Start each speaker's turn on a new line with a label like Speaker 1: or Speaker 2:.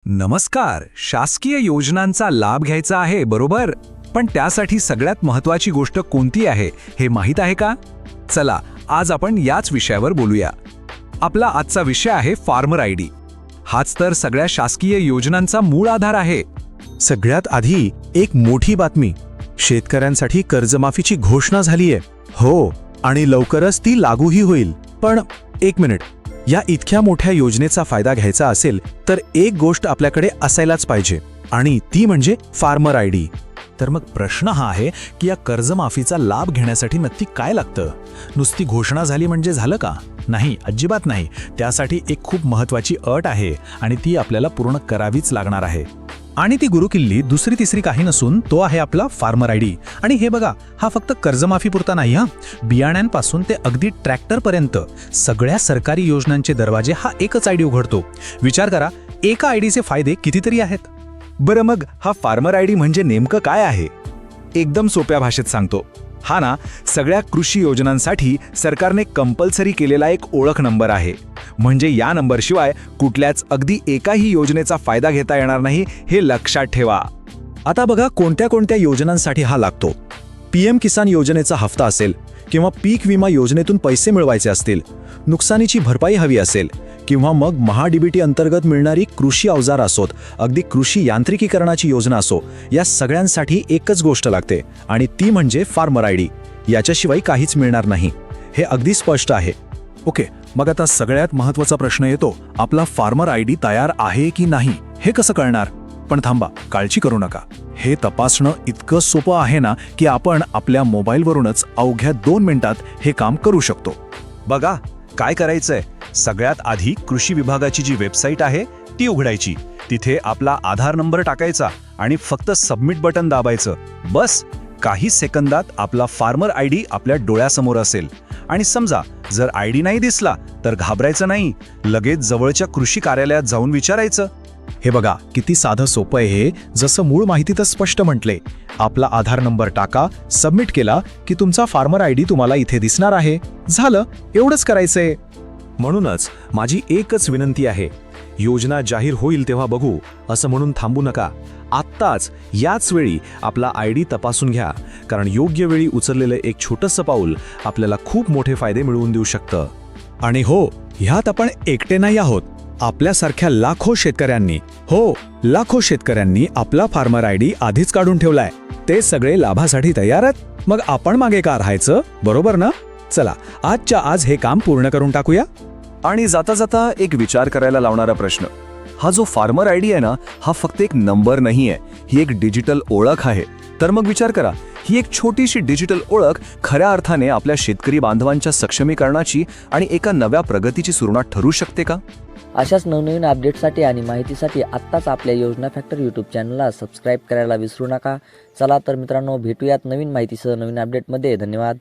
Speaker 1: नमस्कार. शासकीय योजनांचा लाभ घ्यायचा आहे बरोबर, पण त्यासाठी सगळ्यात महत्त्वाची गोष्ट कोणती आहे हे माहीत आहे का? चला आज आपण याच विषयावर बोलूया. आपला आजचा विषय आहे फार्मर आयडी. हाच तर सगळ्या शासकीय योजनांचा मूळ आधार आहे.
Speaker 2: सगळ्यात आधी एक मोठी बातमी, शेतकऱ्यांसाठी कर्जमाफीची घोषणा झालीये. हो, आणि लवकरच ती लागूही होईल. पण एक मिनिट, या इतक्या मोठ्या योजनेचा फायदा घ्यायचा असेल तर एक गोष्ट आपल्याकडे असायलाच पाहिजे, आणि ती म्हणजे फार्मर आयडी.
Speaker 3: तर मग प्रश्न हा आहे की या कर्जमाफीचा लाभ घेण्यासाठी नक्की काय लागतं? नुसती घोषणा झाली म्हणजे झालं का? नाही, अजिबात नाही. त्यासाठी एक खूप महत्त्वाची अट आहे आणि ती आपल्याला पूर्ण करावीच लागणार आहे. आणि ती गुरुकिल्ली दुसरी तिसरी काही नसून तो आहे आपला फार्मर आयडी. आणि हे बघा, हा फक्त कर्जमाफीपुरता नाही हा. बियाण्यांपासून ते अगदी ट्रॅक्टरपर्यंत सगळ्या सरकारी योजनांचे दरवाजे हा एकच आयडी उघडतो. विचार करा, एका आयडीचे फायदे कितीतरी आहेत.
Speaker 1: बरं, मग हा फार्मर आयडी म्हणजे नेमकं काय आहे? एकदम सोप्या भाषेत सांगतो. हा ना, सगळ्या कृषी योजनांसाठी सरकारने कंपल्सरी केलेला एक ओळख नंबर आहे. म्हणजे या नंबरशिवाय कुठल्याच अगदी एकाही योजनेचा फायदा घेता येणार नाही, हे लक्षात ठेवा.
Speaker 2: आता बघा, कोणत्या कोणत्या योजनांसाठी हा लागतो. PM किसान योजनेचा हफ्ता असेल, किंवा पीक विमा योजनेतून पैसे मिळवायचे असतील, नुकसानीची भरपाई हवी असेल, किंवा मग महाडीबीटी अंतर्गत मिळणारी कृषी अवजार असोत, अगदी कृषी यांत्रिकीकरणाची योजना असो, या सगळ्यांसाठी एकच गोष्ट लागते, आणि ती म्हणजे फार्मर आयडी. याच्याशिवाय काहीच मिळणार नाही. हे अगदी स्पष्ट आहे.
Speaker 3: ओके, मग आता सगळ्यात महत्त्वाचा प्रश्न येतो, आपला फार्मर आयडी तयार आहे की नाही हे कसं कळणार? पण थांबा, काळजी करू नका. हे तपासणं इतकं सोपं आहे ना की आपण आपल्या मोबाईलवरूनच अवघ्या 2 मिनिटात हे काम करू शकतो.
Speaker 1: बघा काय करायचंय. सगळ्यात आधी कृषी विभागाची जी वेबसाईट आहे ती उघडायची. तिथे आपला आधार नंबर टाकायचा आणि फक्त सबमिट बटन दाबायचं. बस काही सेकंदात आपला फार्मर आयडी आपल्या डोळ्यासमोर असेल. आणि समजा जर आयडी नाही दिसला तर घाबरायचं नाही, लगेच जवळच्या कृषी कार्यालयात जाऊन विचारायचं.
Speaker 2: हे बघा, किती साधं सोपं आहे हे. जसं मूळ माहितीतच स्पष्ट म्हटले, आपला आधार नंबर टाका, सबमिट केला की तुमचा फार्मर आयडी तुम्हाला इथे दिसणार आहे. झालं, एवढंच करायचंय. म्हणूनच माझी एकच विनंती आहे, योजना जाहीर होईल तेव्हा बघू असं म्हणून थांबू नका. आत्ताच याच वेळी आपला आयडी तपासून घ्या, कारण योग्य वेळी उचललेलं एक छोटंसं पाऊल आपल्याला खूप मोठे फायदे मिळवून देऊ शकतं. आणि हो, ह्यात आपण एकटे नाही आहोत. आपल्यासारख्या लाखो शेतकऱ्यांनी आपला फार्मर आयडी आधीच काढून ठेवलाय. ते सगळे लाभासाठी तयार आहेत. मग आपण मागे का राहायचं, बरोबर ना? चला आजच्या आज हे काम पूर्ण करून टाकूया.
Speaker 1: आणि जाता जाता एक विचार करायला लावणारा प्रश्न, हा जो फार्मर आयडी आहे ना, हा फक्त एक नंबर नाहीये, ही एक डिजिटल ओळख आहे. तर मग विचार करा, ही एक छोटीशी डिजिटल ओळख खऱ्या अर्थाने आपल्या शेतकरी बांधवांच्या सक्षमीकरणाची आणि एका नव्या प्रगतीची सुरुवात ठरू शकते का?
Speaker 4: अशाच नवनवीन अपडेटसाठी आणि माहितीसाठी आत्ताच आपल्या योजना फॅक्टर यूट्यूब चॅनलला सबस्क्राईब करायला विसरू नका. चला तर मित्रांनो, भेटूयात नवीन माहितीसह नवीन अपडेटमध्ये. धन्यवाद.